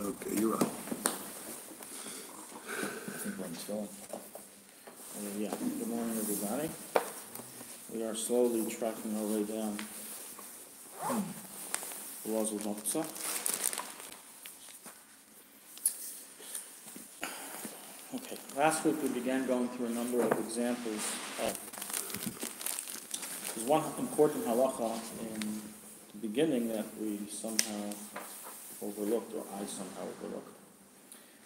Okay, you're on. I think we're still. Yeah, good morning, everybody. We are slowly tracking our way down the laws of Mukseh. Okay, last week we began going through a number of examples of. There's one important halacha in the beginning that we somehow overlooked, or I somehow overlooked.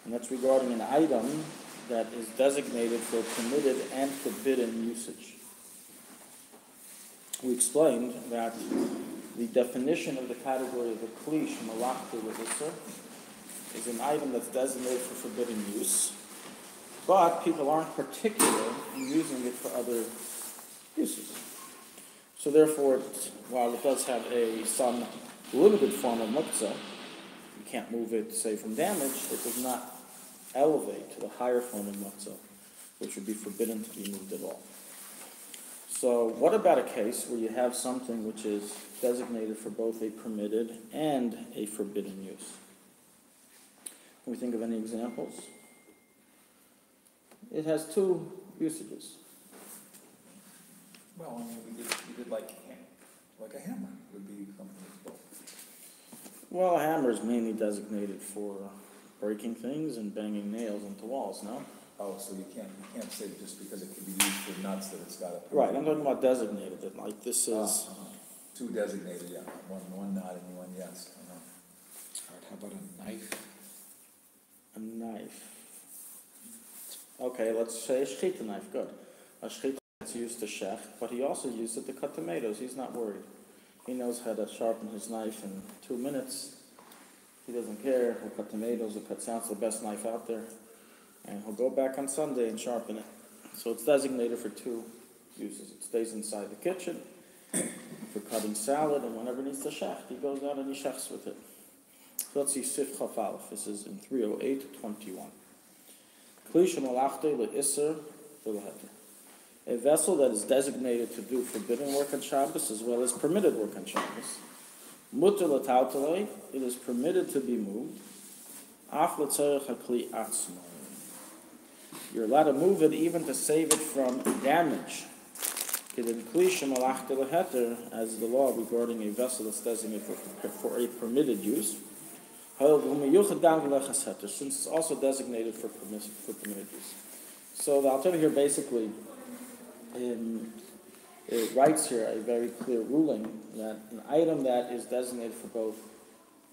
And that's regarding an item that is designated for permitted and forbidden usage. We explained that the definition of the category of a kli shemalachta l'isser is an item that's designated for forbidden use, but people aren't particular in using it for other uses. So therefore, while it does have some limited form of mukseh, you can't move it, say, from damage, it does not elevate to the higher form of mukseh, which would be forbidden to be moved at all. So what about a case where you have something which is designated for both a permitted and a forbidden use? Can we think of any examples? It has two usages. Well, I mean, we did like a hammer would be something as well. Well, a hammer is mainly designated for breaking things and banging nails into walls, no? Oh, so you can't say just because it can be used for nuts that it's got a... Right, I'm talking about designated, that like this is... Two designated, yeah. One not and one yes. All right, how about a knife? A knife. Okay, let's say a shechita knife, good. A shechita knife is used to shech, but he also used it to cut tomatoes. He's not worried. He knows how to sharpen his knife in 2 minutes. He doesn't care. He'll cut tomatoes, he'll cut sounds, the best knife out there. And he'll go back on Sunday and sharpen it. So it's designated for two uses. It stays inside the kitchen for cutting salad, and whenever he needs to shech, he goes out and he shechs with it. So let's see Sif Chaf Aleph. This is in 308:21. Kli shemalachta l'isser v'leheter. A vessel that is designated to do forbidden work on Shabbos as well as permitted work on Shabbos. Mutter l'tautelei, it is permitted to be moved. Af l'tzorech hakli atzmo. You're allowed to move it even to save it from damage. Kedin kli shemalachta l'heter, as the law regarding a vessel that's designated for a permitted use. Since it's also designated for permitted use. So the Alter here basically it writes here a very clear ruling that an item that is designated for both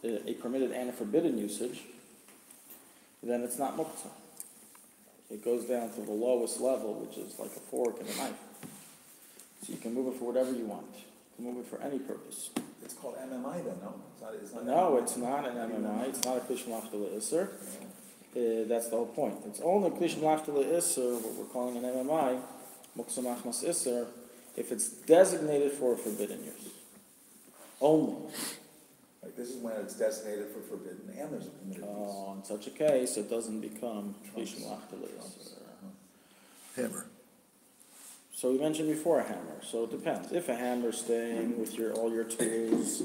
a permitted and a forbidden usage, then it's not mukseh. It goes down to the lowest level, which is like a fork and a knife. So you can move it for whatever you want. You can move it for any purpose. It's called MMI then, no? It's not no, it's not an MMI. It's not a kli shemalachta l'isser. That's the whole point. It's only kli shemalachta l'isser, what we're calling an MMI, Mukseh machmas isser, if it's designated for a forbidden use. Only. Like this is when it's designated for forbidden and there's a permitted use. In such a case, it doesn't become kli shemalachta l'isser. Hammer. So we mentioned before a hammer. So it depends. If a hammer is staying with all your tools,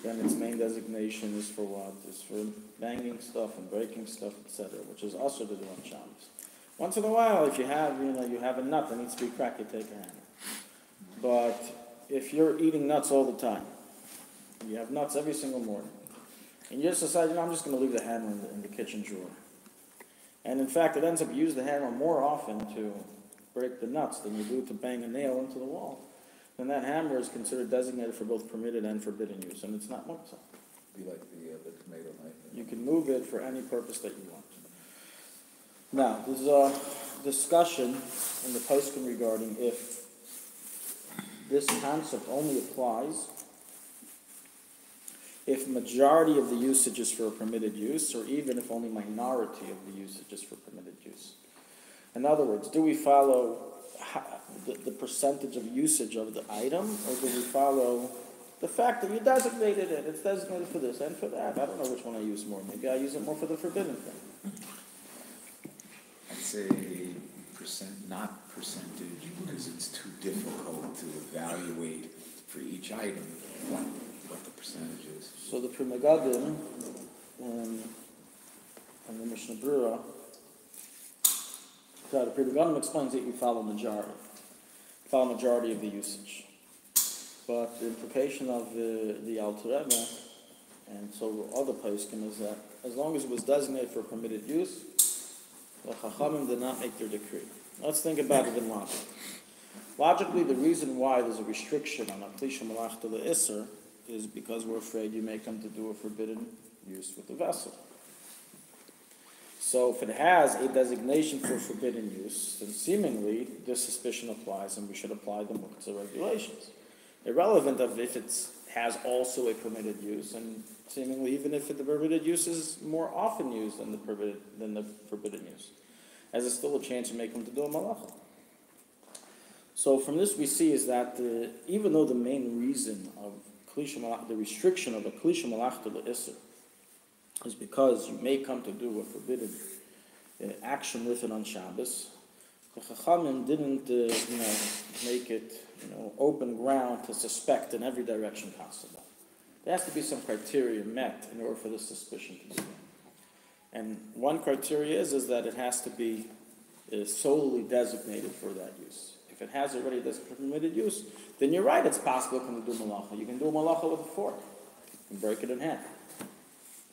then its main designation is for what? Is for banging stuff and breaking stuff, etc., which is also to do on Shabbos. Once in a while, if you have a nut that needs to be cracked, you take a hammer. But if you're eating nuts all the time, you have nuts every single morning, and you just decide, I'm just going to leave the hammer in the kitchen drawer. And in fact, it ends up you use the hammer more often to break the nuts than you do to bang a nail into the wall, then that hammer is considered designated for both permitted and forbidden use, and it's not mukseh. Be like the tomato knife. You can move it for any purpose that you want. Now, there's a discussion in the poskim regarding if this concept only applies if majority of the usage is for a permitted use, or even if only minority of the usage is for permitted use. In other words, do we follow the percentage of usage of the item, or do we follow the fact that you designated it? It's designated for this and for that. I don't know which one I use more. Maybe I use it more for the forbidden thing. I'd say not percentage, because it's too difficult to evaluate for each item what the percentage is. So the Pri Megadim Mishnah Brura. The Pri Megadim explains that you follow majority of the usage. But the implication of the Alter Rebbe, and so other poskim, is that as long as it was designated for permitted use, the Chachamim did not make their decree. Let's think about it in logic. Logically, the reason why there's a restriction on a Klisha Malachta L'Isser is because we're afraid you may come to do a forbidden use with the vessel. So if it has a designation for forbidden use, then seemingly this suspicion applies and we should apply the Mukseh regulations. Irrelevant of if it has also a permitted use, and seemingly even if the permitted use is more often used than the forbidden use, as there's still a chance you may come to do a malacha. So from this we see is that even though the main reason of the restriction of a Klisha Malachta L'Isser is because you may come to do a forbidden action with it on Shabbos, the Chachamim didn't make it open ground to suspect in every direction possible. There has to be some criteria met in order for this suspicion to be met. And one criteria is that it has to be solely designated for that use. If it has already this permitted use, then you're right, it's possible to do malacha. You can do a malacha with a fork. You can break it in half.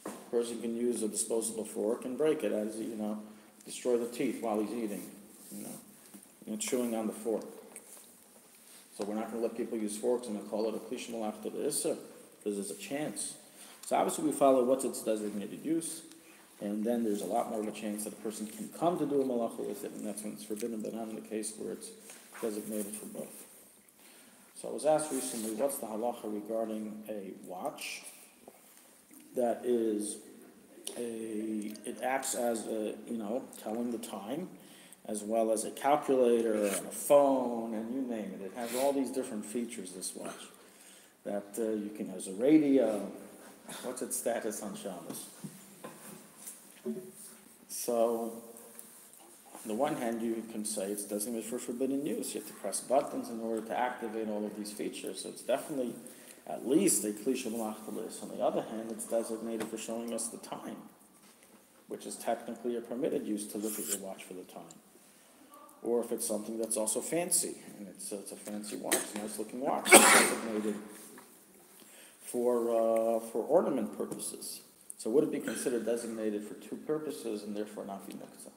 A person can use a disposable fork and break it as, destroy the teeth while he's eating, chewing on the fork. So we're not going to let people use forks and call it a Klisha Malachta L'Isser, because there's a chance. So obviously we follow what's its designated use, and then there's a lot more of a chance that a person can come to do a malacha with it, and that's when it's forbidden, but not in the case where it's designated for both. So I was asked recently, what's the halacha regarding a watch that is it acts as telling the time, as well as a calculator and a phone and you name it. It has all these different features, this watch, that you can, has a radio. What's its status on Shabbos? So, on the one hand, you can say it's designated for forbidden use. You have to press buttons in order to activate all of these features. So it's definitely at least a Klisha Malachta L'Isser. On the other hand, it's designated for showing us the time, which is technically a permitted use to look at your watch for the time. Or if it's something that's also fancy, and it's a fancy watch, a nice looking watch, it's designated for ornament purposes. So would it be considered designated for two purposes and therefore not be Mukseh?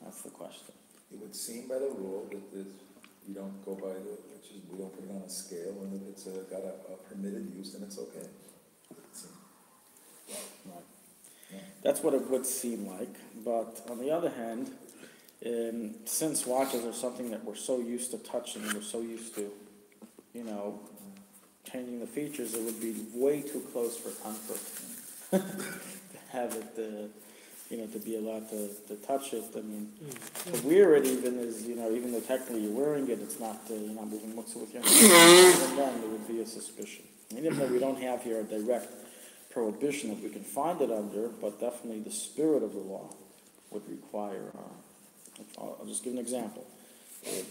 That's the question. It would seem by the rule that you don't go by we don't put it on a scale, and if it's got a permitted use, then it's okay. Right. Yeah. That's what it would seem like. But on the other hand, since watches are something that we're so used to touching and we're so used to, changing the features, it would be way too close for comfort to have it, to be allowed to touch it. I mean, to wear it even is, even though technically you're wearing it, it's not, you're not moving Mukseh with your hands. Even then, there would be a suspicion. Even though we don't have here a direct prohibition that we can find it under, but definitely the spirit of the law would require. I'll just give an example.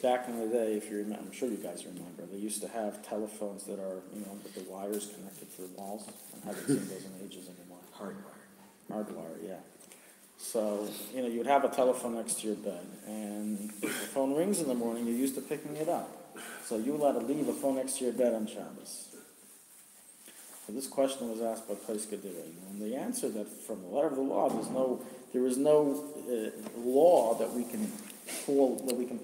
Back in the day, if you remember, I'm sure you guys remember, they used to have telephones that are, with the wires connected to the walls. I haven't seen those in ages anymore. Hardwire, yeah. So, you would have a telephone next to your bed, and if the phone rings in the morning, you're used to picking it up. So you allowed to leave a phone next to your bed on Shabbos. So this question was asked by Pesach Dira, and they answered that from the letter of the law, there is no law that we can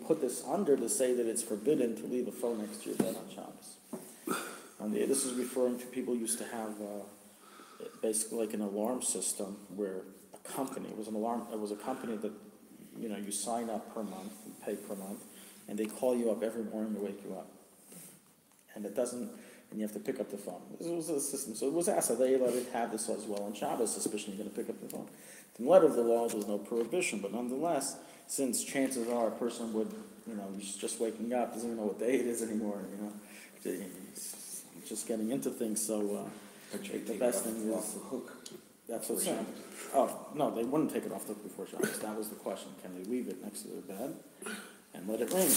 put this under to say that it's forbidden to leave a phone next to your bed on Shabbos. And this is referring to people who used to have basically like an alarm system where a company, it was a company that you sign up per month, you pay per month, and they call you up every morning to wake you up. And you have to pick up the phone. This was a system. So it was asked, they let it have this as well on Shabbos, suspicion you're going to pick up the phone. In the letter of the law, there's no prohibition, but nonetheless, since chances are a person would, he's just waking up, doesn't even know what day it is anymore, he's just getting into things, so the best thing is the hook. That's what's saying. Oh, no, they wouldn't take it off the hook before Shabbos. That was the question. Can they leave it next to their bed and let it ring?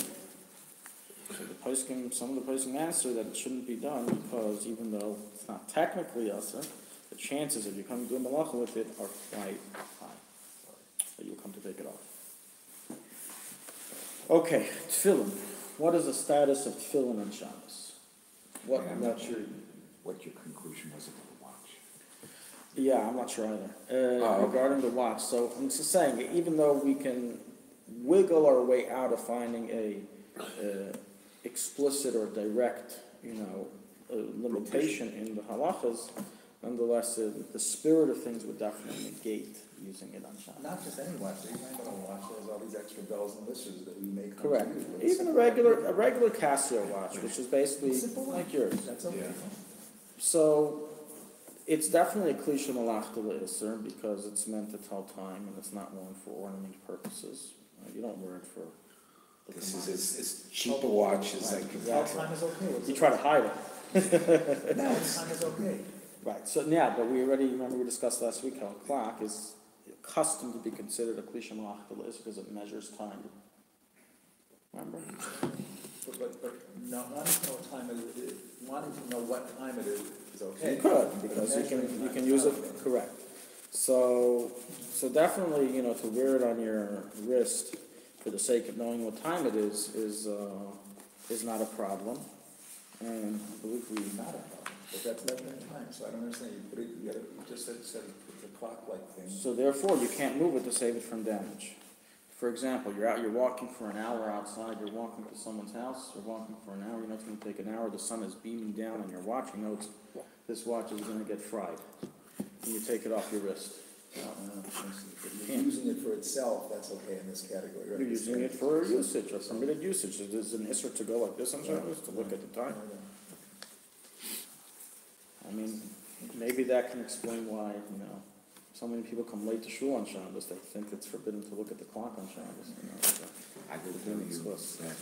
So some of the poskim answer that it shouldn't be done because even though it's not technically usher, the chances of you coming to a malacha with it are quite high. that you'll come to take it off. Okay, tefillin. What is the status of tefillin on Shabbos? And I'm not sure what your conclusion was about the watch. Yeah, I'm not sure either. Okay. Regarding the watch, so I'm just saying, even though we can wiggle our way out of finding a explicit or direct, limitation in the halachas, nonetheless, the spirit of things would definitely negate using it on Shabbos. Not just any watch, even a watch that has all these extra bells and whistles that we make. Correct. Even a regular Casio watch, which is basically like yours. That's okay. Yeah. So it's definitely a cliche malach d'isser because it's meant to tell time and it's not worn for ornament purposes. You don't wear it for. This is as cheap a watch as I can Tell get. time is okay. You try to hide it. Now time is okay. Right. So yeah, but we remember we discussed last week how a clock is accustomed to be considered a cliche malach d'isser because it measures time. Remember? But no, wanting to know what time it is okay. You could, because you can use it, correct. So definitely, to wear it on your wrist for the sake of knowing what time it is not a problem. And I believe Not a problem, but that's measuring time, so I don't understand, you just said it's a clock-like thing. so therefore, you can't move it to save it from damage. For example, you're walking for an hour outside, you're walking to someone's house, you're walking for an hour, it's going to take an hour, the sun is beaming down on your watch, this watch is going to get fried. And you take it off your wrist. If you're using it for itself, that's okay in this category, right? You're using it for usage, or permitted usage. There's an issur to go like this on Shabbos, to look at the time. I mean, maybe that can explain why, so many people come late to shul on Shabbos. They think it's forbidden to look at the clock on Shabbos. I will tell you that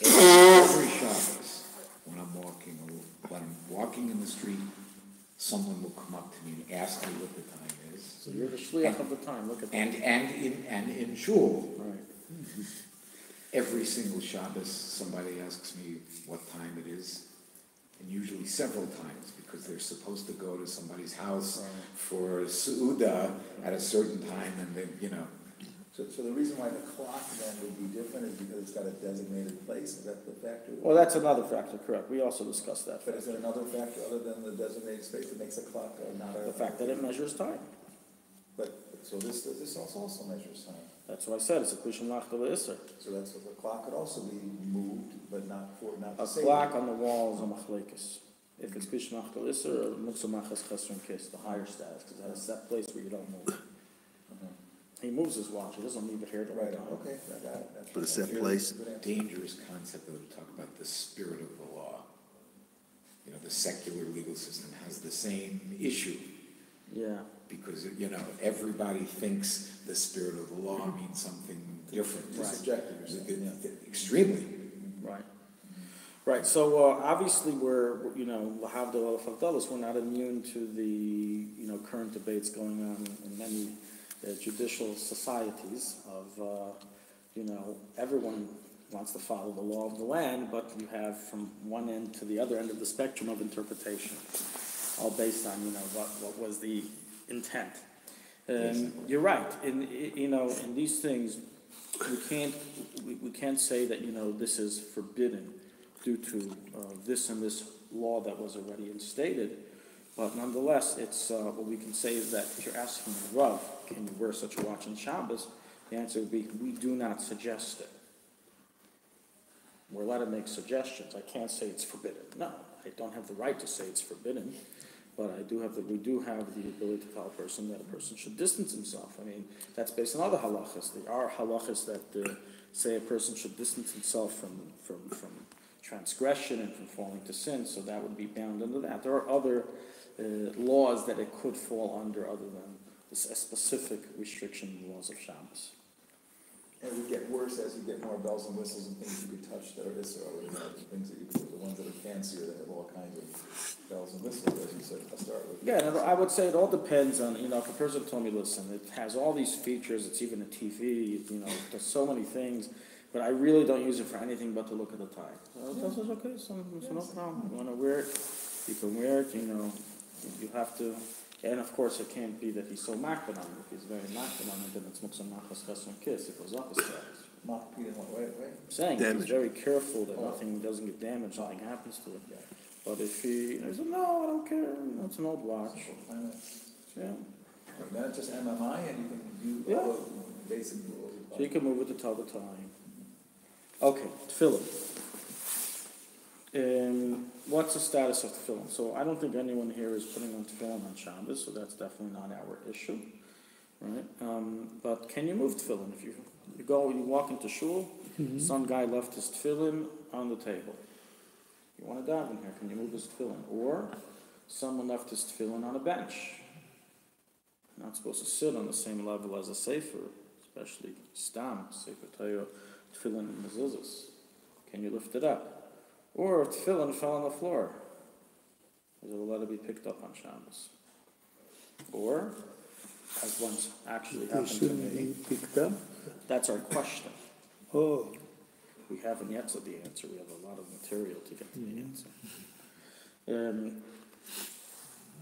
every Shabbos, when I'm walking in the street, someone will come up to me and ask me what the time is. So you're the shliach of the time. Look at that. And in shul, Right. every single Shabbos, somebody asks me what time it is, and usually several times, because they're supposed to go to somebody's house for Su'udah at a certain time, and then, So the reason why the clock then would be different is because it's got a designated place, is that the factor? Well, that's another factor, correct. We also discussed that. But is there another factor other than the designated space that makes a clock not a? The fact that it measures time. So this also measures time. That's what I said. It's a cliche malach d'isser. So that's what the clock could also be moved, but not A clock on the wall is a machlekes. If it's cliche malach d'isser or Mukseh machas chesron kis, the higher status, because it has a set place where you don't move. He moves his watch. He doesn't leave it here the whole Right, time. okay, I got it. That's But a right. set place. Good answer. dangerous concept that we talk about the spirit of the law. The secular legal system has the same issue. Yeah. Because, everybody thinks the spirit of the law means something different. It's subjective, you're saying, yeah. Extremely. Right. Right. So obviously we're, lahavdil al-favdalos, we're not immune to the, current debates going on in many judicial societies of, everyone wants to follow the law of the land, but you have from one end to the other end of the spectrum of interpretation, all based on, what was the intent. You're right. In these things, we can't say that, this is forbidden due to this and this law that was already instated. But nonetheless, it's what we can say is that if you're asking the Rav, can you wear such a watch on Shabbos? The answer would be, we do not suggest it. We're allowed to make suggestions. I can't say it's forbidden. No, I don't have the right to say it's forbidden, but we do have the ability to tell a person that a person should distance himself. I mean, that's based on other halachas. There are halachas that say a person should distance himself from transgression and from falling to sin, so that would be bound under that. There are other laws that it could fall under other than a specific restriction in the laws of Shabbos. And it would get worse as you get more bells and whistles and things you could touch that are Israel, things that you could, the ones that are fancier that have all kinds of bells and whistles, as you said, to start with. Yeah, and I would say it all depends on, if a person told me, listen, it has all these features, it's even a TV, there's so many things, but I really don't use it for anything but to look at the time. So that's okay, so no problem. You want to wear it, you can wear it, you have to And of course, it can't be that he's so makbid on it. If he's very makbid on it, then it's Mukseh Machas Chesron Kiss. It goes up a step. Makbid in what way? I'm saying he's Damage. very careful that nothing doesn't get damaged, nothing happens to it. But if he says, no, I don't care, it's an old watch. Yeah. Then it's just MMI and you can do all the basic rules. So you can move it to tell the time. Okay, tefillin. What's the status of tefillin? So I don't think anyone here is putting on tefillin on Shabbos, so that's definitely not our issue, right? But can you move tefillin? If you walk into shul, some guy left his tefillin on the table. You want to daven here, can you move his tefillin? Or someone left his tefillin on a bench. You're not supposed to sit on the same level as a sefer, especially stam, sefer Torah, tefillin and mezuzahs. Can you lift it up? Or if tefillin fell on the floor, is it allowed to be picked up on Shabbos? Or, as once actually happened to me, picked up? that's our question. Oh, We haven't yet said the answer. We have a lot of material to get to the answer.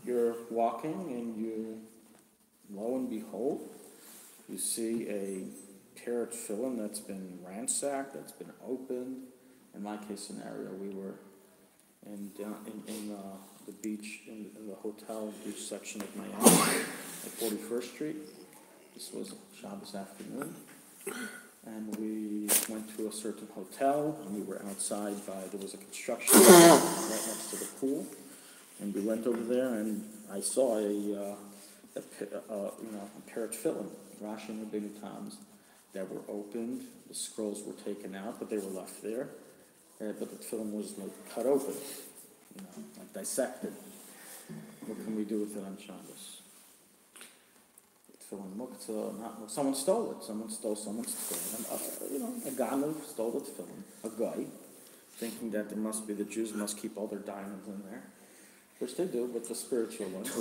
You're walking and you, lo and behold, you see a pair of tefillin that's been ransacked, that's been opened. In my case scenario, we were in the beach, in the hotel beach section of Miami, at 41st Street. This was Shabbos afternoon. And we went to a certain hotel, and we were outside there was a construction site right next to the pool. And we went over there, and I saw a pair of tefillin, Rashi and Rabbi Toms, that were opened. The scrolls were taken out, but they were left there. But the tefillin was cut open, like dissected. What can we do with it on Shabbos? Tefillin Mukseh, someone stole it. Someone stole someone's tefillin. A ganav stole the tefillin, a guy, thinking that the Jews must keep all their diamonds in there, which they do, but the spiritual ones.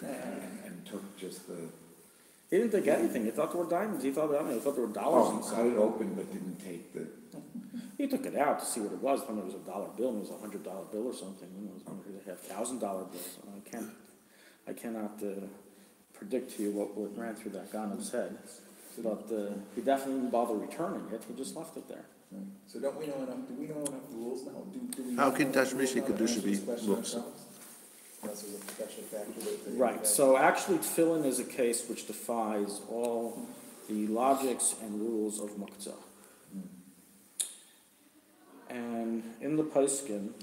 And took just the... He didn't take anything. He thought there were diamonds. He thought there were dollars cut inside. it open, but didn't take the... He took it out to see what it was. When it was $1 bill, and it was $100 bill or something. It was $1,000 bills. I cannot predict to you what ran through that ganav's head. But he definitely didn't bother returning it. He just left it there. So do we know enough rules now? Do we How know can enough Tashmishi rules now to Kedusha answer be this question Mukseh? ourselves? Unless there's a special factor that Right. So actually, tefillin is a case which defies all the logics and rules of Mukseh. And in the poskim,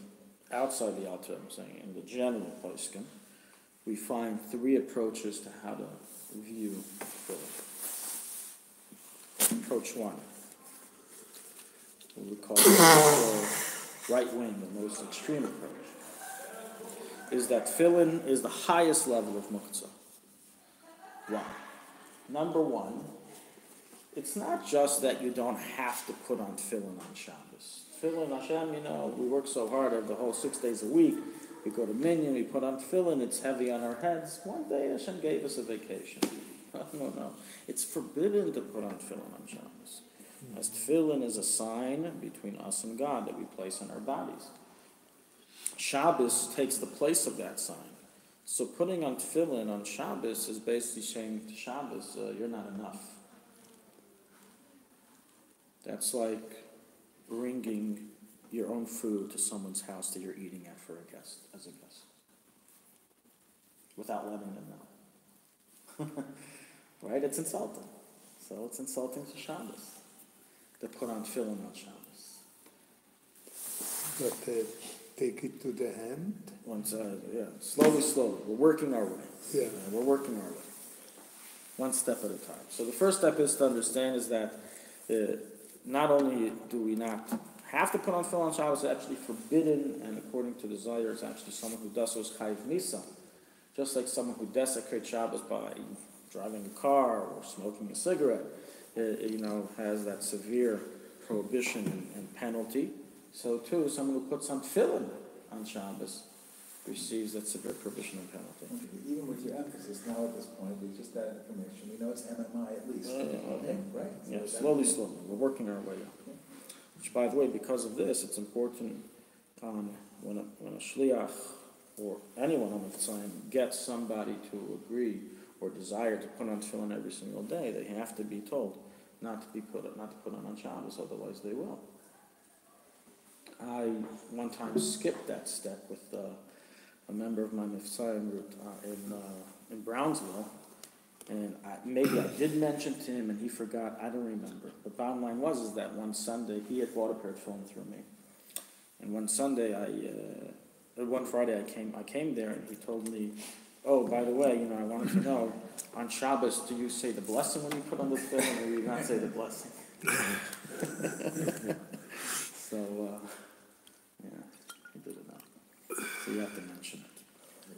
outside the altar, I'm saying, in the general poskim, we find three approaches to how to view tefillin. Approach one, what we call the right wing, the most extreme approach, is that tefillin is the highest level of Mukseh. Why? Number one, it's not just that you don't have to put on tefillin on Shabbos. Tefillin, Hashem, we work so hard every the whole 6 days a week. We go to Minyan, we put on tefillin, it's heavy on our heads. One day Hashem gave us a vacation. No. It's forbidden to put on tefillin on Shabbos. As tefillin is a sign between us and God that we place on our bodies. Shabbos takes the place of that sign. So putting on tefillin on Shabbos is basically saying to Shabbos, you're not enough. That's like bringing your own food to someone's house that you're eating at as a guest, without letting them know. Right? It's insulting. So it's insulting to Shabbos to put on tefillin on Shabbos. but take it to the hand? Slowly. We're working our way. Yeah. We're working our way. One step at a time. So the first step is to understand is that not only do we not have to put on tefillin on Shabbos, it's actually forbidden, and according to the Zohar, it's actually someone who does so is chayiv misa. Just like someone who desecrates Shabbos by driving a car or smoking a cigarette, has that severe prohibition and penalty. So too, someone who puts on tefillin on Shabbos receives that severe prohibition and penalty. Even with your emphasis now at this point, with just that information, we know it's MMI at least. Okay, right? Yeah, So slowly. We're working our way up. Which, by the way, because of this, it's important when a shliach or anyone on the Tzayin gets somebody to agree or desire to put on tefillin every single day, they have to be told not to put on Shabbos, otherwise they will. I one time skipped that step with a member of my Mifsayim group in Brownsville, and maybe I did mention to him and he forgot, I don't remember. The bottom line is that one Sunday, he had bought a pair of tefillin through me. And one Friday I came there and he told me, oh, by the way, I wanted to know, on Shabbos, do you say the blessing when you put on the tefillin, or do you not say the blessing? So, he did it now. So you have to mention it.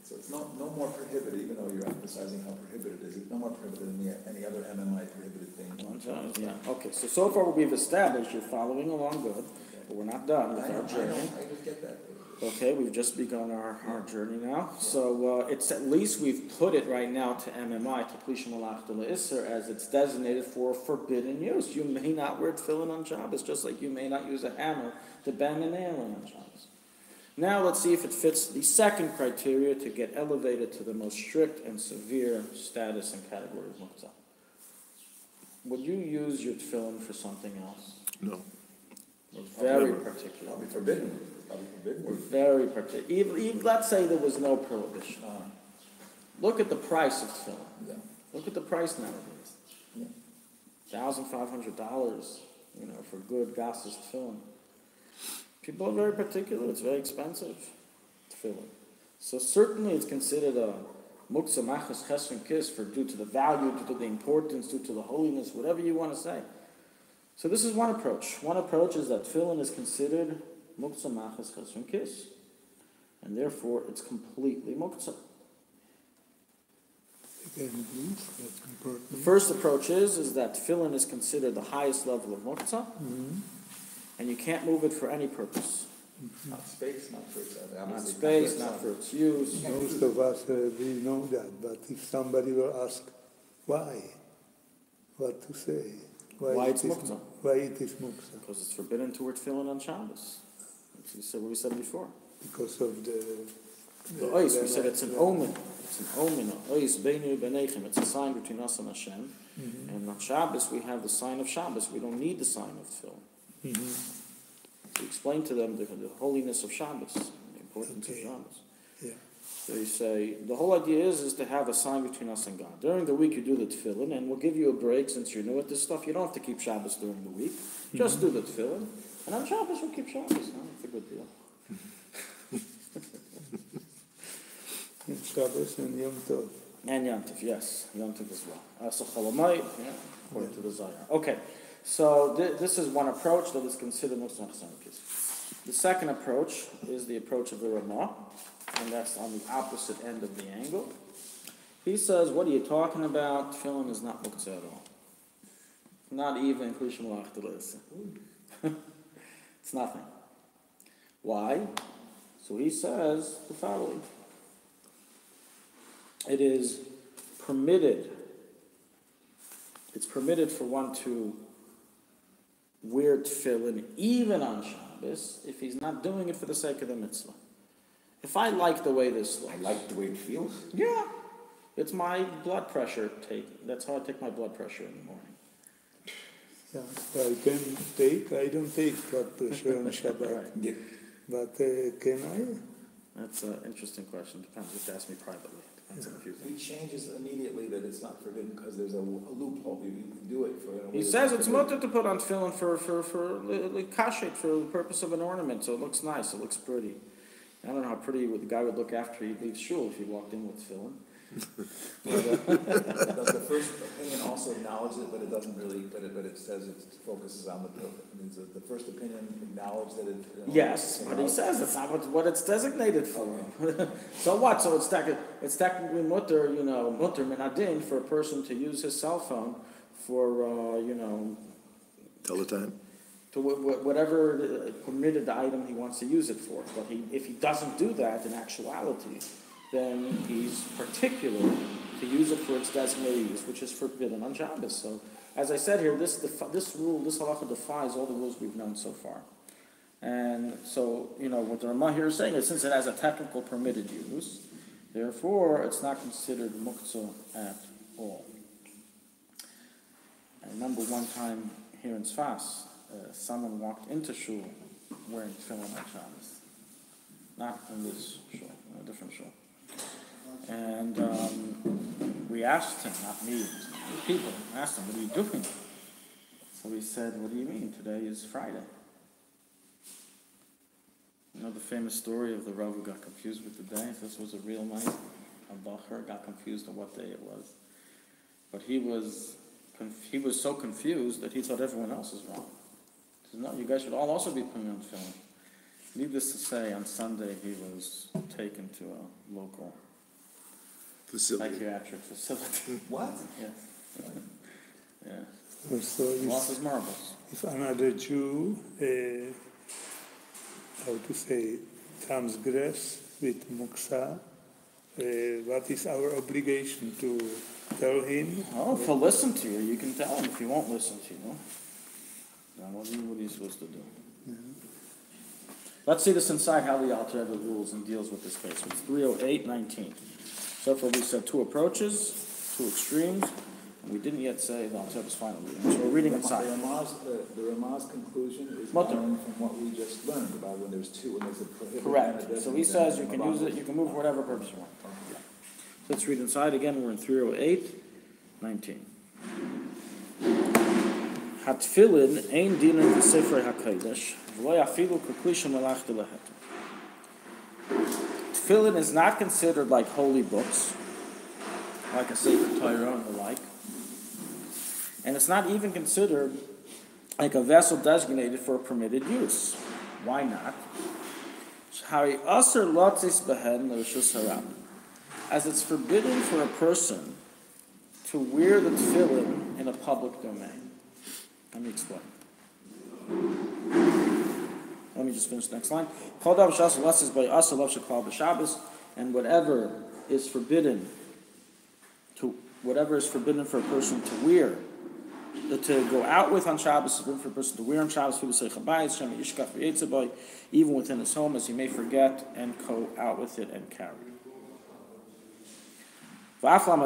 So it's no more prohibited, even though you're emphasizing how prohibited it is. It's no more prohibited than any other MMI prohibited thing. Yeah. Okay. So far we've established you're following along good, but we're not done with our journey. I just get that. Okay, we've just begun our journey now. So it's at least we've put it right now to MMI, to Kli Shemalach D'La Isser, as it's designated for forbidden use. You may not wear tefillin on Shabbos, just like you may not use a hammer to bang a nail in on Shabbos. Now let's see if it fits the second criteria to get elevated to the most strict and severe status and category of Mukseh. Would you use your tefillin for something else? No. We're very particular. I'll be forbidden. We're very particular. Even, let's say there was no prohibition. Look at the price of tefillin. Yeah. Look at the price nowadays. Yeah. $1,500, for good Gassus tefillin. People are very particular. It's very expensive tefillin. So certainly it's considered a Mukseh Machas Chesron Kiss due to the value, due to the importance, due to the holiness, whatever you want to say. So this is one approach. One approach is that tefillin is considered Mukseh Machas Chesron Kiss, and therefore it's completely Mukseh. Again, please, that's important. The first approach is that tefillin is considered the highest level of Mukseh, and you can't move it for any purpose. Not space, not for its Not space, not for its use. Most of us, we know that, but if somebody will ask, why? What to say? Why it's Mukseh? Why it is Mukseh? Because it's forbidden to wear tefillin on Shabbos. That's what we said before. Because of the ois, we said it's an omen. It's an omen. Ois, beinu benechem. It's a sign between us and Hashem. And on Shabbos, we have the sign of Shabbos. We don't need the sign of tefillin. To explain to them the holiness of Shabbos, the importance of Shabbos. Yeah. So you say, the whole idea is to have a sign between us and God. During the week you do the tefillin, and we'll give you a break since you're new at this stuff. You don't have to keep Shabbos during the week. Just do the tefillin. And on Shabbos we'll keep Shabbos. It's a good deal. Shabbos and Yom Tov. And Yom Tov, yes. Yom Tov as well. So Cholamayit, according to the Zohar. Okay. So this is one approach that is considered Mukseh Chesron Kiss. The second approach is the approach of the Ramah, and that's on the opposite end of the angle. He says, what are you talking about? Tefillin is not Mukseh at all. Not even Kli Shemalach D'La Isser. It's nothing. Why? So he says the following. It is permitted. It's permitted for one to wear tefillin even on Shabbos if he's not doing it for the sake of the mitzvah. If I like the way this looks. I like the way it feels. Yeah. It's my blood pressure take. That's how I take my blood pressure in the morning. Yeah, I don't take blood pressure on Shabbat. Right. Yeah. But can I? That's an interesting question. Depends. You have to ask me privately. Depends on a few things. He changes immediately that it's not forbidden because there's a loophole. You can do it for. He says it's mutter to put on tefillin for kashet, for the purpose of an ornament, so it looks nice, it looks pretty. I don't know how pretty the guy would look after he leaves shul if he walked in with tefillin. Does the first opinion also acknowledge it, but it doesn't really, but it says it focuses on the first opinion acknowledge that it. Yes, but he says that's not what it's designated for. So what? So it's technically mutter, mutter minadin for a person to use his cell phone for, Teletime. to whatever permitted item he wants to use it for. But if he doesn't do that in actuality, then he's particular to use it for its designated use, which is forbidden on Shabbos. So, as I said here, this rule, this halacha defies all the rules we've known so far. And so, what the Ramah here is saying is, since it has a technical permitted use, therefore it's not considered Mukseh at all. I remember one time here in Sfas, someone walked into shul wearing tefillin on Shabbos. Not in this shul, in a different shul. And we asked him, not me, the people, asked him, what are you doing? So he said, what do you mean? Today is Friday. You know the famous story of the Rabbi who got confused with the day? If this was a real night, a bacher got confused on what day it was. But he was so confused that he thought everyone else was wrong. He said, no, you guys should all also be putting on film. Needless to say, on Sunday he was taken to a local psychiatric facility. What? Yes. Yeah. So Lost his marbles. if another Jew, transgress with Mukseh, what is our obligation to tell him? Oh, if he'll listen to you, you can tell him. If he won't listen to you, then what are you supposed to do? Let's see this inside how the Alter Rebbe rules and deals with this case. It's 308:19. So far we said two approaches, two extremes, and we didn't yet say the Alter Rebbe's final reading. So we're reading inside. The Ramah's conclusion is Mutter. borrowing from what we just learned about when there's a prohibited. Correct. and a So he designated says you and can a use it, you can move for whatever purpose you want. So let's read inside again. We're in 308:19. Hatfilin ein dinan v'sefer hakodesh v'lo yafilu k'kli shemalachta lehet. Tefillin is not considered like holy books, like a sacred Torah and the like, and it's not even considered like a vessel designated for a permitted use. Why not? As it's forbidden for a person to wear the tefillin in a public domain. Let me explain. Let me just finish the next line. And whatever is forbidden for a person to wear, to go out with on Shabbos, is forbidden for a person to wear on Shabbos. People say even within his home, as he may forget and go out with it and carry. Okay, I'm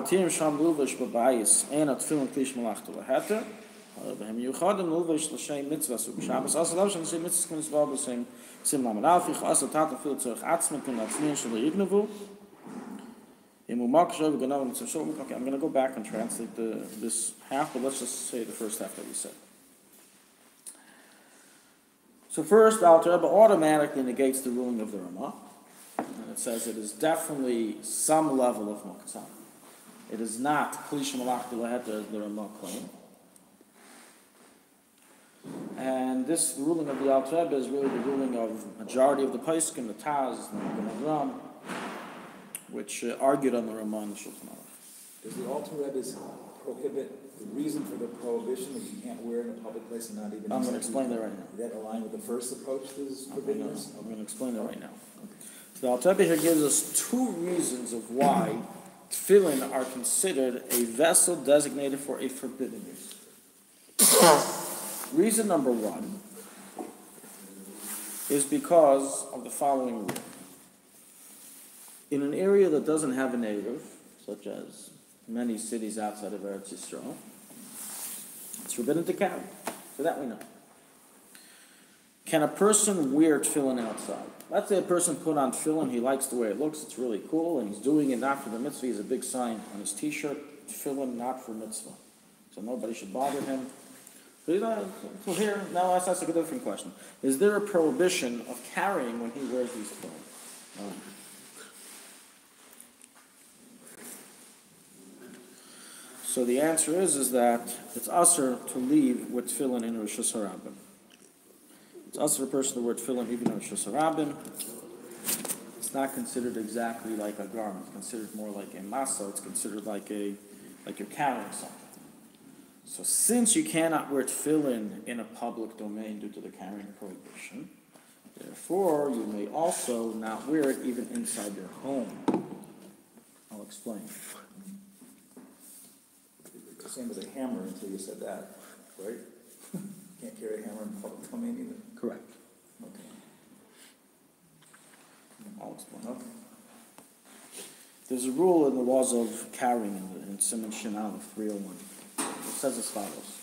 going to go back and translate this half, but let's just say the first half that we said. So first, Alter Rebbe automatically negates the ruling of the Ramah, and it says it is definitely some level of Mukseh. It is not Kli Shemalach B'Leheter as the Ramah claim. And this ruling of the Alter Rebbe is really the ruling of majority of the Poskim, the Taz, and the Ram, which argued on the Ramah and the Shulchan Aruch. Does the Alter Rebbe prohibit the reason for the prohibition that you can't wear in a public place and not even? I'm going to explain that right now. Does that align with the first approach to this forbiddenness? I'm going to explain that right now. So the Alter Rebbe here gives us two reasons of why tefillin are considered a vessel designated for a forbidden use. Reason number one is because of the following rule. In an area that doesn't have a native, such as many cities outside of Eretz Yisrael, it's forbidden to carry. So that we know. Can a person wear tefillin outside? Let's say a person put on tefillin, he likes the way it looks, it's really cool, and he's doing it not for the mitzvah. He has a big sign on his t-shirt, tefillin not for mitzvah. So nobody should bother him. So here, now let's ask a different question. Is there a prohibition of carrying when he wears these tefillin? No. So the answer is that it's usher to leave with tefillin in Rosh Hashanah. It's usher for a person to wear tefillin even in Rosh Hashanah. It's not considered exactly like a garment. It's considered more like a masa. It's considered like you're carrying something. So since you cannot wear tefillin in a public domain due to the carrying prohibition, therefore you may also not wear it even inside your home. I'll explain. It's the same with a hammer until you said that, right? Can't carry a hammer in public domain either. Correct. Okay. Goldstein. Okay. There's a rule in the laws of carrying in Siman Shin Aleph 301. It says as follows.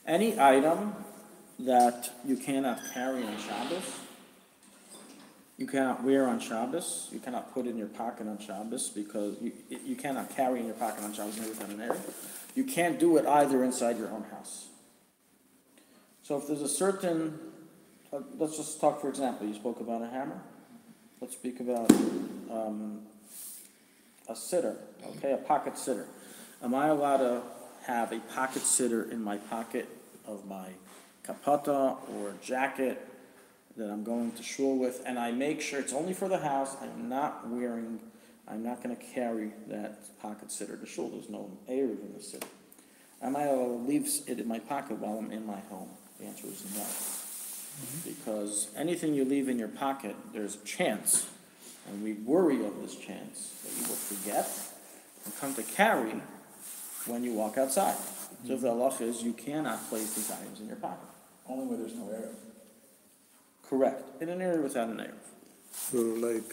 Any item that you cannot carry on Shabbos, you cannot wear on Shabbos, you cannot put in your pocket on Shabbos, because you cannot carry in your pocket on Shabbos without an area. You can't do it either inside your own house. So if there's a certain, let's just talk for example, you spoke about a hammer. Let's speak about a sitter, okay, a pocket sitter. Am I allowed to have a pocket sitter in my pocket of my kapata or jacket that I'm going to shul with, and I make sure it's only for the house, I'm not going to carry that pocket sitter to shul. There's no eruv in the sitter. Am I allowed to leave it in my pocket while I'm in my home? The answer is no. Because anything you leave in your pocket, there's a chance, and we worry of this chance, that you will forget and come to carry when you walk outside. So the halacha is you cannot place these items in your pocket. Only where there's no air. Correct. In an area without an eruv. So like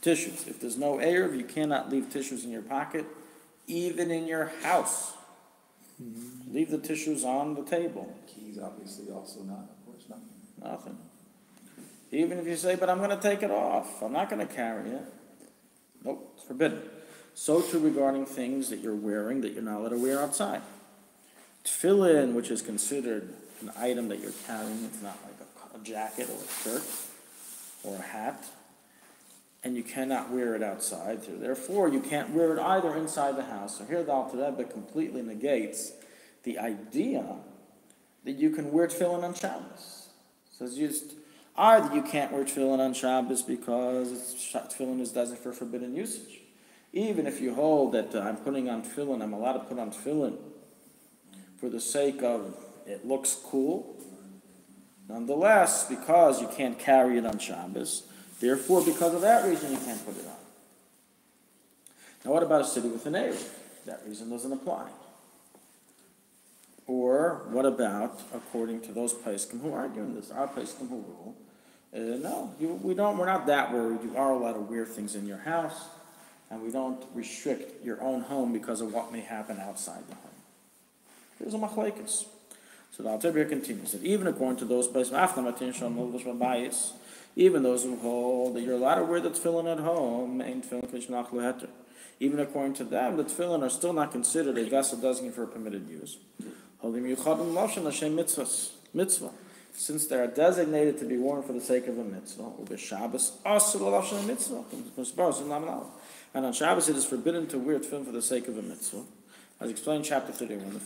Tissues. If there's no eruv, you cannot leave tissues in your pocket, even in your house. Leave the tissues on the table. Keys, obviously, also not, of course, nothing. Nothing. Even if you say, but I'm going to take it off. I'm not going to carry it. Nope, it's forbidden. So too regarding things that you're wearing that you're not allowed to wear outside. Tefillin, which is considered an item that you're carrying, it's not like a jacket or a shirt or a hat, and you cannot wear it outside. So therefore, you can't wear it either inside the house. So here the Alter Rebbe completely negates the idea that you can wear tefillin on Shabbos. Says either you can't wear tefillin on Shabbos because tefillin is designated for forbidden usage. Even if you hold that I'm putting on tefillin, I'm allowed to put on tefillin for the sake of it looks cool. Nonetheless, because you can't carry it on Shabbos, therefore, because of that reason, you can't put it on. Now, what about a city with an eruv? That reason doesn't apply. Or what about, according to those poskim who are arguing this, our poskim who rule, no, we're not that worried. You are allowed to wear things in your house, and we don't restrict your own home because of what may happen outside the home. Here's a machlekes. So the Alter Rebbe continues that even according to those poskim, even those who hold that you're allowed to wear the tefillin at home, even according to them, the tefillin are still not considered a vessel designated for a permitted use. Mitzvah, since they are designated to be worn for the sake of a mitzvah, and on Shabbos it is forbidden to wear tefillin for the sake of a mitzvah. As explained in chapter 31, the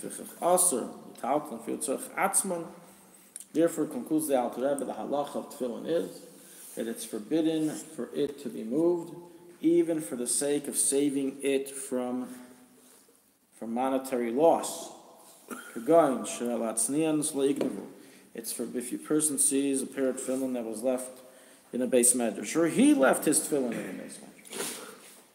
therefore concludes the Alter Rebbe, the halacha of tefillin is that it's forbidden for it to be moved, even for the sake of saving it from monetary loss. It's for if a person sees a pair of tefillin that was left in a base medrash, sure, he left his tefillin in a base medrash,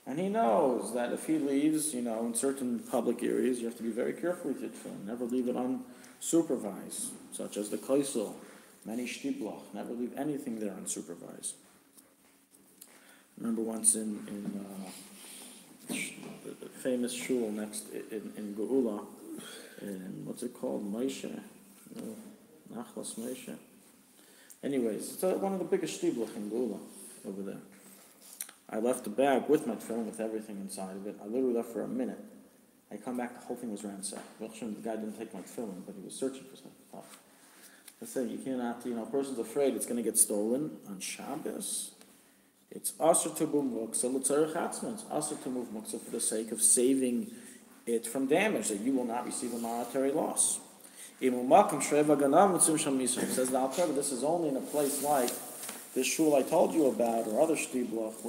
and he knows that if he leaves, in certain public areas, you have to be very careful with your tefillin. Never leave it unsupervised, such as the kaisel, many shtiblach. Never leave anything there unsupervised. I remember once in the famous shul next in Geula, and what's it called? Moshe. Nachlas Moshe. Anyways, it's one of the biggest shtiblach in Geula over there. I left the bag with my tefillin with everything inside of it. I literally left for a minute. I come back, the whole thing was ransacked. The guy didn't take my tefillin, but he was searching for something. I say, you cannot, a person's afraid it's going to get stolen on Shabbos. It's asur to move Mukseh l'tzarech atzma. It's asur to move Mukseh for the sake of saving it from damage, that you will not receive a monetary loss. Says the Alter Rebbe, this is only in a place like this shul I told you about, or other shtiblach,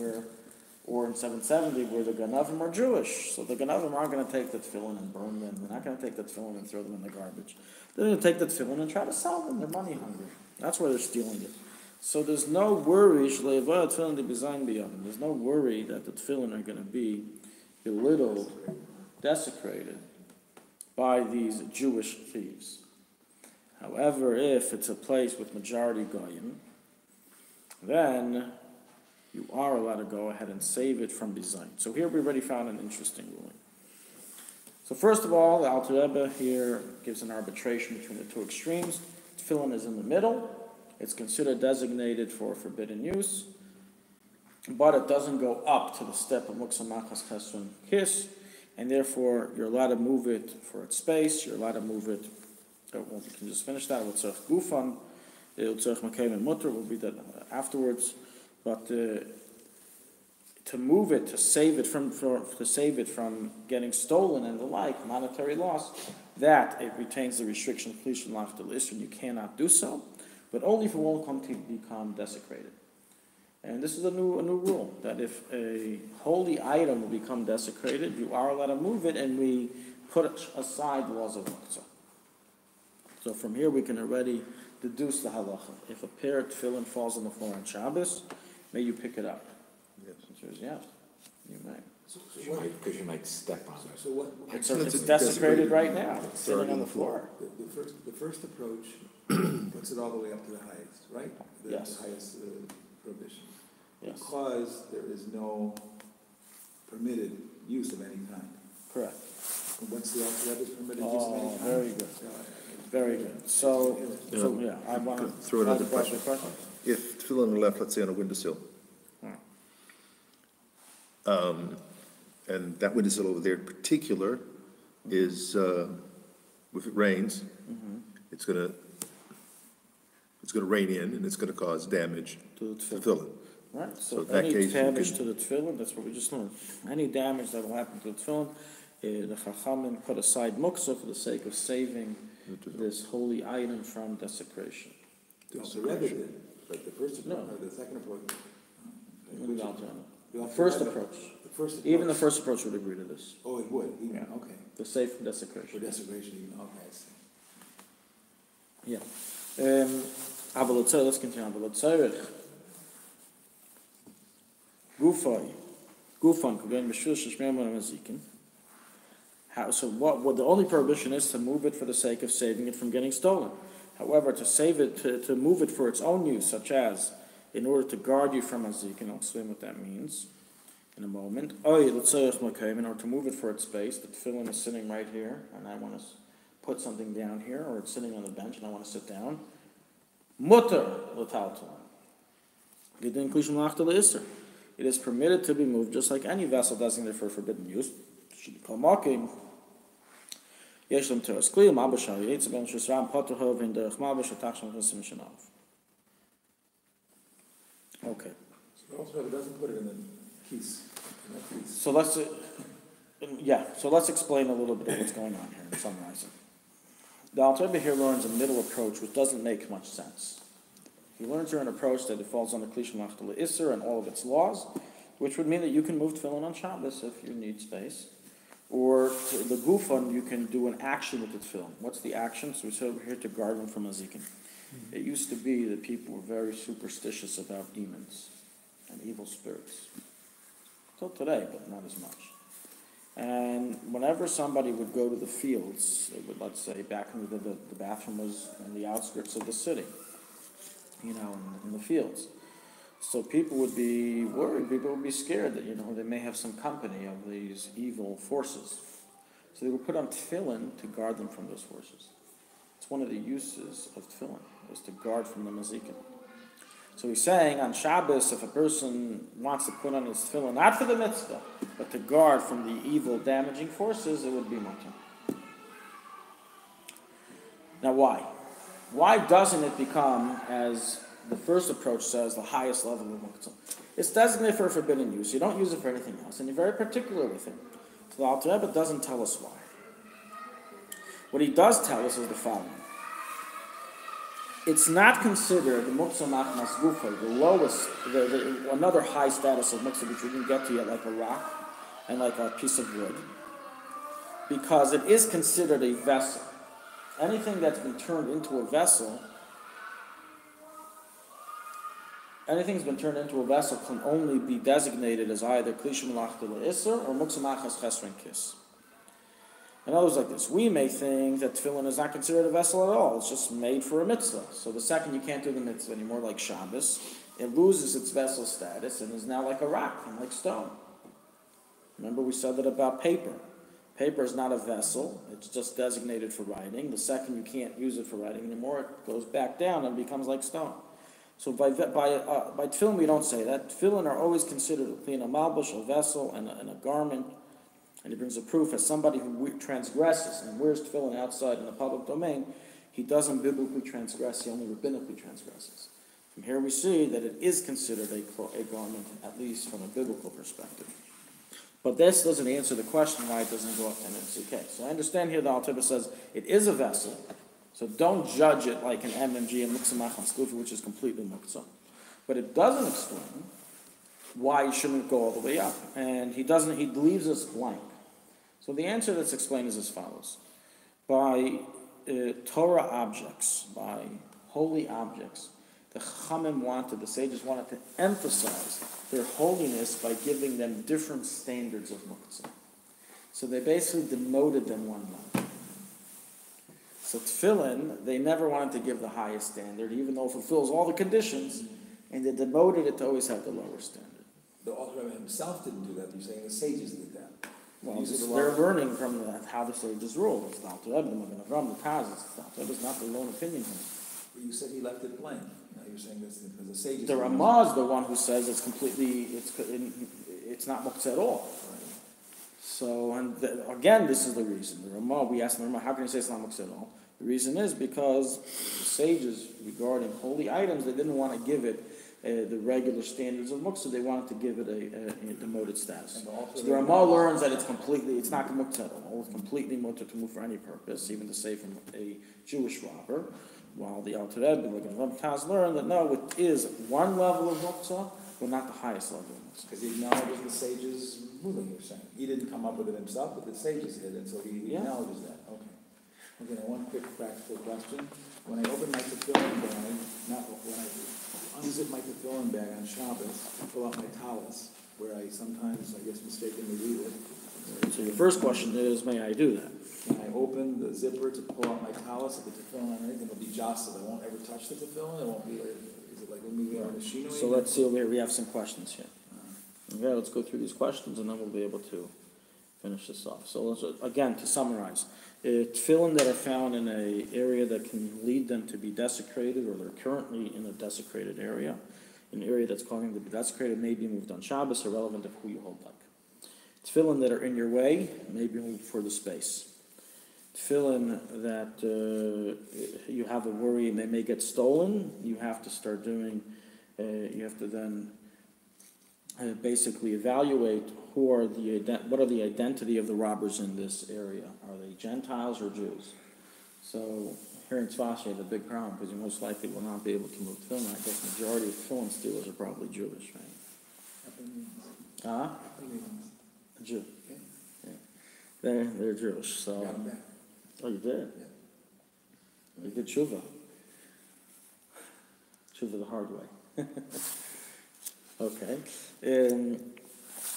or in 770, where the ganavim are Jewish. So the ganavim aren't going to take the tefillin and burn them. They're not going to take the tefillin and throw them in the garbage. They're going to take the tefillin and try to sell them. They're money hungry. That's where they're stealing it. So there's no worry. There's no worry that the tefillin are going to be belittled, desecrated by these Jewish thieves. However, if it's a place with majority goyim, then you are allowed to go ahead and save it from design. So here we already found an interesting ruling. So first of all, the Alter Rebbe here gives an arbitration between the two extremes. Tefillin is in the middle. It's considered designated for forbidden use, but it doesn't go up to the step of Mukseh Machas Chesron Kiss, and therefore you're allowed to move it for its space. You're allowed to move it. Well, we can just finish that. L'tzorech gufan, l'tzorech makom and mutter. We'll read that afterwards. But to move it, to save it from getting stolen and the like, monetary loss, that it retains the restriction of Klishon Lachtel Isser, and you cannot do so, but only if it won't come to become desecrated. And this is a new rule, that if a holy item will become desecrated, you are allowed to move it, and we put aside laws of Mukseh. So from here we can already deduce the halacha. If a pair of tefillin falls on the floor on Shabbos, may you pick it up? Yes. The answer is yes, you may. Because you might step on it. So what? It's desecrated right now, it's sitting on the floor. The first approach puts it all the way up to the highest, right? Yes. The highest prohibition. Yes, Because there is no permitted use of any kind. correct. And what's the Alter permitted use of any Oh, kind? very good, very good. So yeah, I want to Throw another question. If tefillin are left, let's say, on a windowsill, and that windowsill over there in particular is, if it rains, it's gonna rain in, and it's gonna cause damage To the to tefillin. tefillin. Right, So so in that any case, you damage can- to the tefillin, that's what we just learned. Any damage that will happen to the tefillin, the Chachamim put aside Mukseh for the sake of saving this holy item from desecration. The Rebbe did, but the first, No. the second approach. The Alter Rebbe. The The Alter first Rebbe- approach, The first approach. even the first approach would agree to this, Oh, it would, even, Yeah. okay. to save from For desecration. desecration, even, okay, I see. Yeah. Let's continue. Gufan, so what the only prohibition is to move it for the sake of saving it from getting stolen. However, to save it, to move it for its own use, such as in order to guard you from azikin, I'll explain what that means in a moment. Or to move it for its space. The tefillin is sitting right here, and I want to put something down here, or it's sitting on the bench, and I want to sit down. Mutter l'taltalan. It is permitted to be moved just like any vessel designated for forbidden use. Okay, So the Alter Rebbe doesn't put it in the keys, in that piece. so let's explain a little bit of what's going on here and summarize it. The Alter Rebbe here learns a middle approach which doesn't make much sense. He learns here an approach that it falls under Klishon Lachtel Isser and all of its laws, which would mean that you can move tefillin on Shabbos if you need space. Or the gufan, you can do an action with the tefillin. What's the action? So we said over here to guard them from azikin. It used to be that people were very superstitious about demons and evil spirits. Till today, but not as much. And whenever somebody would go to the fields, they would, let's say, back in the bathroom was in the outskirts of the city, in the fields. So people would be worried, people would be scared that, they may have some company of these evil forces. So they would put on tefillin to guard them from those forces. It's one of the uses of tefillin, is to guard from the mazikin. So he's saying on Shabbos, if a person wants to put on his tefillin, not for the mitzvah, but to guard from the evil, damaging forces, it would be mutter. Now why? Why doesn't it become, as the first approach says, the highest level of Mukseh? It's designated for forbidden use. You don't use it for anything else, and you're very particular with it. So the Alter Rebbe doesn't tell us why. What he does tell us is the following. It's not considered the Mukseh Machmas Gufa, the lowest, another high status of Mukseh, which we can get to yet, like a rock and like a piece of wood, because it is considered a vessel. Anything that's been turned into a vessel, can only be designated as either Klishon Lachtel Isser or Mukseh Machas Chesron Kiss. In other words, like this, we may think that tefillin is not considered a vessel at all. It's just made for a mitzvah. So the second you can't do the mitzvah anymore, like Shabbos, it loses its vessel status and is now like a rock and like stone. Remember we said that about paper. Paper is not a vessel, it's just designated for writing. The second you can't use it for writing anymore, it goes back down and becomes like stone. So by tefillin we don't say that. Tefillin are always considered a malbush, a vessel, and a garment. And he brings a proof as somebody who transgresses and wears tefillin outside in the public domain, he doesn't biblically transgress, he only rabbinically transgresses. From here we see that it is considered a garment, at least from a biblical perspective. But this doesn't answer the question why it doesn't go up 10 MCK. So I understand here the Alter Rebbe says it is a vessel, so don't judge it like an MMG and Mukseh, which is completely Mukseh. But it doesn't explain why you shouldn't go all the way up. And he leaves us blank. So the answer that's explained is as follows. By Torah objects, by holy objects, the Chachamim the sages wanted to emphasize their holiness by giving them different standards of Mukseh. So they basically demoted them one level. So tefillin, they never wanted to give the highest standard, even though it fulfills all the conditions, and they demoted it to always have the lower standard. The Alter Rebbe himself didn't do that. You're saying the sages did that. Well, they're learning from how the sages rule. It's the Alter Rebbe, the Rabbi, the Taz. The Alter Rebbe is not the lone opinion here. But you said he left it blank. Now you're saying this because the sages. The Ramah is the one who says it's completely, it's not Mukseh at all. Right. So, again, this is the reason. The Ramah, we asked the Ramah, how can you say it's not Mukseh at all? The reason is because the sages, regarding holy items, they didn't want to give it the regular standards of Mukseh. They wanted to give it a demoted status. So the Ramah learns that it's not Mukseh at all. It's completely mutter to move for any purpose, even to save from a Jewish robber. While the Alter Rebbe, like Rabbi Taz, learned that no, it is one level of Mukseh, but not the highest level of Mukseh. Because he acknowledges the sages' ruling, you're saying. He didn't come up with it himself, but the sages did, and so he acknowledges that. Okay. Okay, now one quick practical question. When I open my tefillin bag, when I unzip my tefillin bag on Shabbos, I pull out my talis, where I sometimes, I guess, mistakenly leave it. So your first question is, may I do that? When I open the zipper to pull out my talis of the tefillin underneath, it'll be jostled. I won't ever touch the tefillin. It won't be like, is it like when we are machinery? So let's see over here. We have some questions here. Okay, let's go through these questions and then we'll be able to finish this off. So again, to summarize, tefillin that are found in an area that can lead them to be desecrated, or they're currently in a desecrated area, an area that's causing them to be desecrated, may be moved on Shabbos, irrelevant of who you hold like. Tefillin that are in your way may be moved for the space. Tefillin that you have a worry they may get stolen, you have to start doing, you have to then basically evaluate what are the identity of the robbers in this area. Are they Gentiles or Jews? So here in Tzfas you have a big problem because you most likely will not be able to move tefillin. I guess the majority of tefillin stealers are probably Jewish, right? A Jew. Yeah. They're Jewish. So. Oh, you did? Yeah. You did tshuva. Tshuva the hard way. Okay.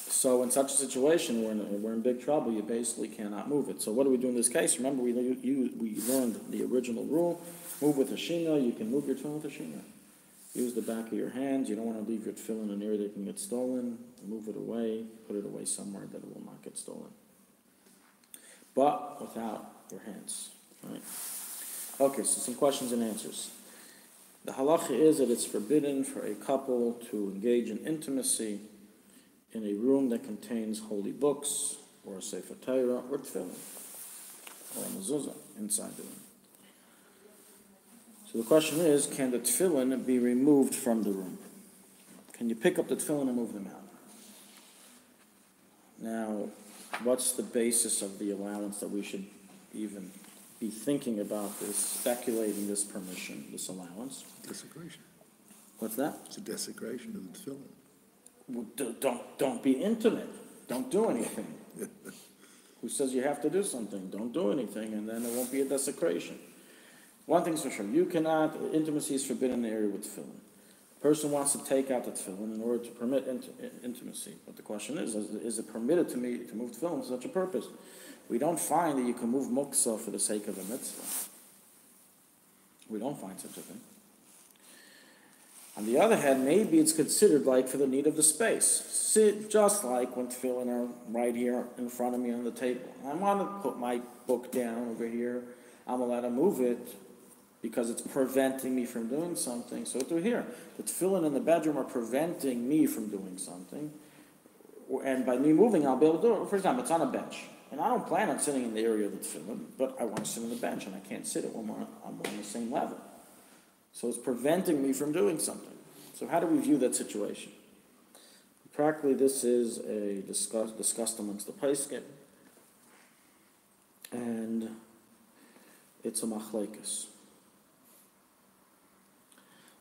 So in such a situation, we're in big trouble. You basically cannot move it. So what do we do in this case? Remember, we learned the original rule. Move with a shina. You can move your tefillin with a shina. Use the back of your hands. You don't want to leave your tefillin in an area that can get stolen. Move it away. Put it away somewhere that it will not get stolen. But without your hands. Right? Okay, so some questions and answers. The halacha is that it's forbidden for a couple to engage in intimacy in a room that contains holy books, or a sefer Torah, or tefillin, or a mezuzah inside the room. So the question is, can the tefillin be removed from the room? Can you pick up the tefillin and move them out? Now, what's the basis of the allowance that we should even be thinking about this, speculating this permission, this allowance? Desecration. What's that? It's a desecration of the tefillin. Well, don't be intimate. Don't do anything. Who says you have to do something? Don't do anything, and then it won't be a desecration. One thing's for sure: intimacy is forbidden in the area with tefillin. A person wants to take out the tefillin in order to permit intimacy. But the question is it permitted to me to move tefillin for such a purpose? We don't find that you can move Mukseh for the sake of a mitzvah. We don't find such a thing. On the other hand, maybe it's considered like for the need of the space. Sit just like when tefillin are right here in front of me on the table. I want to put my book down over here. I'm allowed to move it because it's preventing me from doing something. So through here, the tefillin in the bedroom are preventing me from doing something. And by me moving, I'll be able to do it. For example, it's on a bench. And I don't plan on sitting in the area of the tefillin, but I want to sit on the bench, and I can't sit it when I'm on the same level. So it's preventing me from doing something. So how do we view that situation? Practically, this is discussed amongst the Paiskim. And it's a machlekes.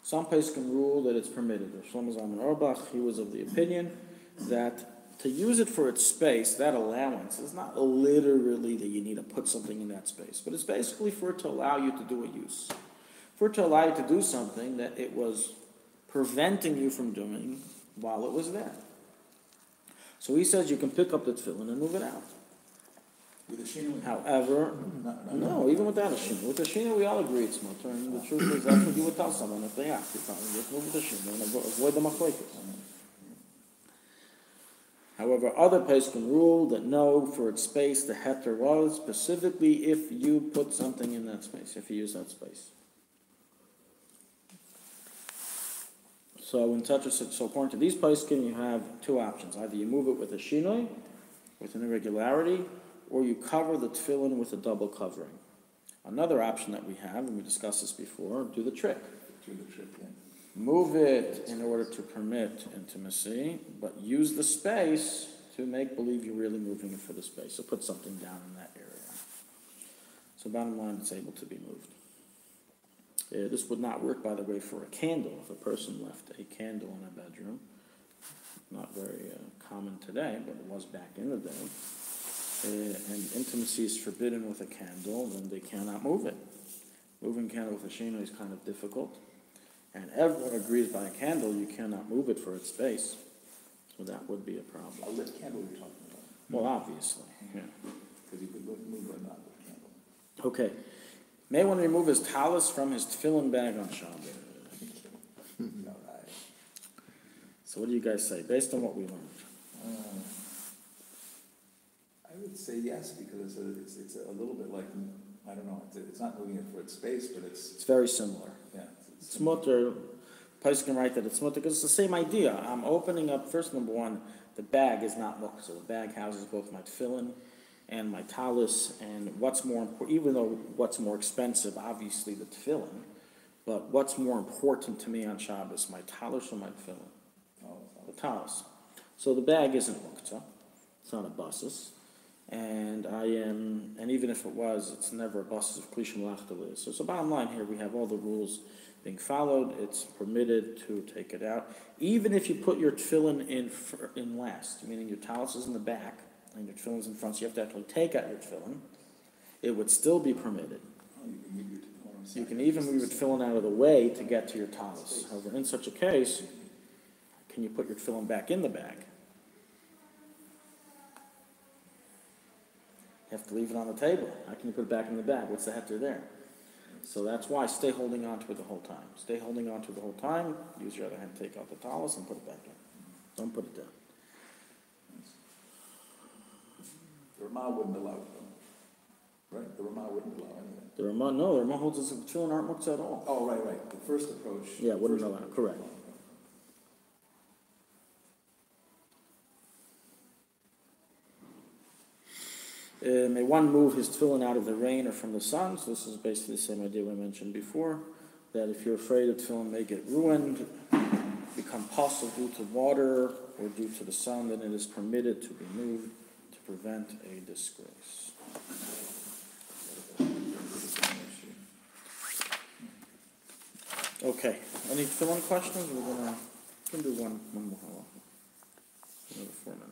Some Paiskim rule that it's permitted. Shlomo Zalman Auerbach, he was of the opinion that to use it for its space, that allowance, is not literally that you need to put something in that space, but it's basically for it to allow you to do a use. For it to allow you to do something that it was preventing you from doing while it was there. So he says you can pick up the tefillin and move it out. With a shinui? However, no, even without a shinui. With a shinui, we all agree it's mutter, and the truth is that's what you would tell someone if they ask. You probably just move with the shinui and avoid the machlekes. However, other Paiskim rule that no, for its space, the heter was specifically if you put something in that space, if you use that space. So in such a so according to these Paiskim, you have two options: either you move it with a shinoi, with an irregularity, or you cover the tefillin with a double covering. Another option that we have, and we discussed this before, do the trick. Do the trick, yeah. Move it in order to permit intimacy, but use the space to make believe you're really moving it for the space. So put something down in that area. So bottom line, it's able to be moved. This would not work, by the way, for a candle. If a person left a candle in a bedroom, not very common today, but it was back in the day, and intimacy is forbidden with a candle, then they cannot move it. Moving a candle with a shinui is kind of difficult. And everyone agrees by a candle you cannot move it for its space. So that would be a problem. A lit candle you're talking about. Well, obviously, yeah. Because you could move a not lit candle. Okay. May one remove his talus from his tefillin bag on Shabbos. All right. So what do you guys say, based on what we learned? I would say yes, because it's a little bit like, I don't know, it's not moving it for its space, but it's, It's very similar. yeah. It's mutter. Paiskim can write that it's mutter because it's the same idea. I'm opening up, first, number one, the bag is not mukseh. So the bag houses both my tefillin and my talus, and what's more important, even though what's more expensive, obviously the tefillin, but what's more important to me on Shabbos, my talus or my tefillin? The talus. So the bag isn't mukseh. It's not a basis. And and even if it was, it's never a basis of klishim lachtalis. So bottom line here, we have all the rules being followed. It's permitted to take it out. Even if you put your tefillin in last, meaning your talus is in the back, and your tefillin's in front, so you have to actually take out your tefillin, it would still be permitted. You can even move your tefillin out of the way to get to your talus. However, in such a case, can you put your tefillin back in the bag? You have to leave it on the table. How can you put it back in the bag? What's the heter there? So that's why stay holding on to it the whole time. Stay holding on to it the whole time. Use your other hand, take out the talus, and put it back in. Don't put it down. The Ramah wouldn't allow it, though. Right? The Ramah wouldn't allow anything. The Ramah holds us the tefillin aren't mukseh at all. Oh, right. The first approach. Yeah, wouldn't allow. Correct. May one move his tefillin out of the rain or from the sun. So this is basically the same idea we mentioned before, that if you're afraid the tefillin may get ruined, become possible due to water or due to the sun, then it is permitted to be moved to prevent a disgrace. Okay, any tefillin questions? We're gonna do one more. Another 4 minutes.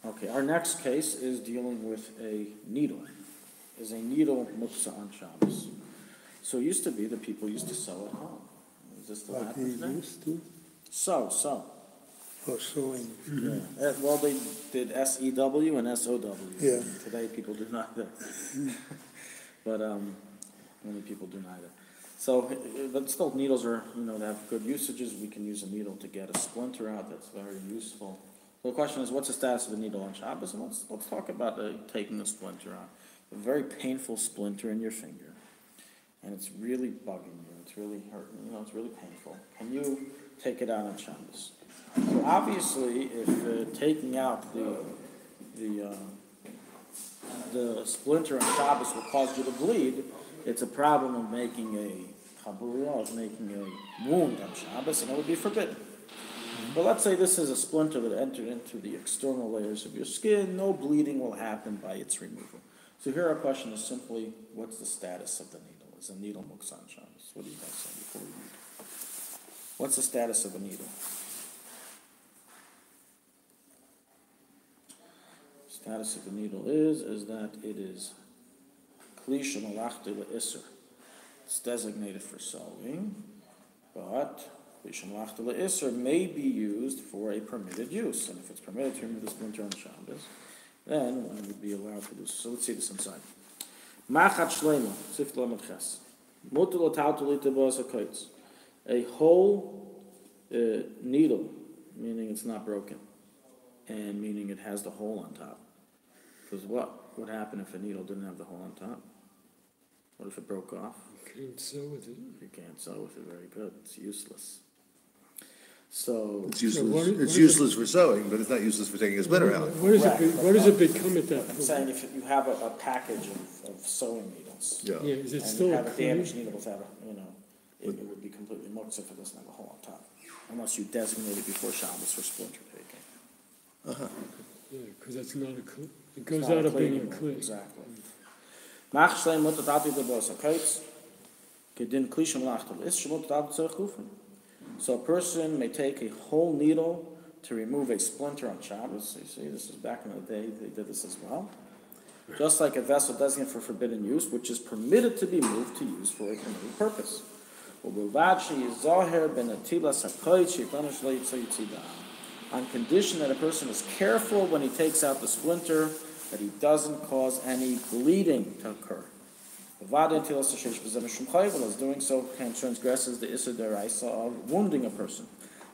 Okay, our next case is dealing with a needle. Is a needle mukseh on Shabbos? So it used to be that people used to sew at home. Is this the What he used to? Sew. For sewing. Yeah. Well, they did SEW and SOW. Yeah. Today people do neither. But many people do neither. So, but still, needles are, they have good usages. We can use a needle to get a splinter out. That's very useful. So the question is, what's the status of a needle on Shabbos? And let's talk about taking a splinter out. A very painful splinter in your finger, and it's really bugging you. It's really hurting. It's really painful. Can you take it out on Shabbos? So obviously, if taking out the splinter on Shabbos will cause you to bleed, it's a problem of making a chabura, of making a wound on Shabbos, and it would be forbidden. But let's say this is a splinter that entered into the external layers of your skin. No bleeding will happen by its removal. So here our question is simply, what's the status of the needle? Is a needle Mukseh on Shabbos? What do you guys say before we read? What's the status of a needle? Status of the needle is that it is kli shemalachti le'isser. It's designated for sewing, but kli shemalachti le'isser may be used for a permitted use. And if it's permitted to remove the splinter on Shabbos, then one would be allowed to do so. So let's see this inside. Machat shleima, sif lamed ches. Mutul atautul itibos hakoitz. A whole needle, meaning it's not broken, and meaning it has the hole on top. Because what would happen if a needle didn't have the hole on top? What if it broke off? You can't sew with it. You can't sew with it. Very good. It's useless. So It's useless, what is- it's useless for sewing, but it's not useless for taking a splinter out. What does it become at that I'm point? saying if you have a package of sewing needles, Yeah. Yeah, is it and still you a have a damaged clean? needle without it would be completely mukseh if it doesn't have a hole on top, unless you designate it before Shabbos for splinter taking. Yeah, because that's not a clean. It It's goes not out of being a anymore. clean. Exactly. Mach shleim mutat ati de bos akaitz, kedin kli shemalachtel is shemut ati tzarich gufen. So a person may take a whole needle to remove a splinter on Shabbos. You see, this is back in the day, they did this as well. Just like a vessel designated for forbidden use, which is permitted to be moved to use for a permitted purpose. On condition that a person is careful when he takes out the splinter, that he doesn't cause any bleeding to occur. While is doing so transgresses the Issa Deraisa of wounding a person.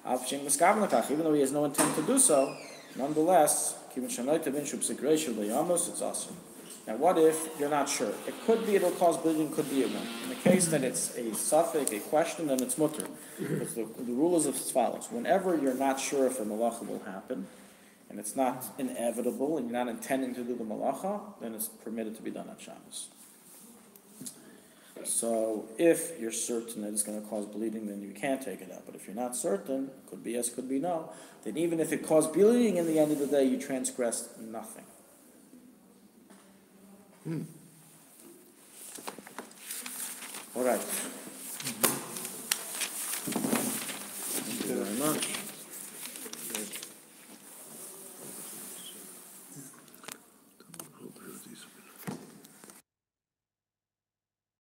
Even though he has no intent to do so, nonetheless, it's awesome. Now what if you're not sure? It could be it'll cause bleeding, could be it won't. In the case that it's a suffix, a question, then it's mutter. Because the rule is as follows. Whenever you're not sure if a malacha will happen, and it's not inevitable, and you're not intending to do the malacha, then it's permitted to be done on Shabbos. So if you're certain that it's going to cause bleeding, then you can't take it out. But if you're not certain, could be yes, could be no, then even if it caused bleeding in the end of the day, you transgressed nothing. All right. Thank you very much.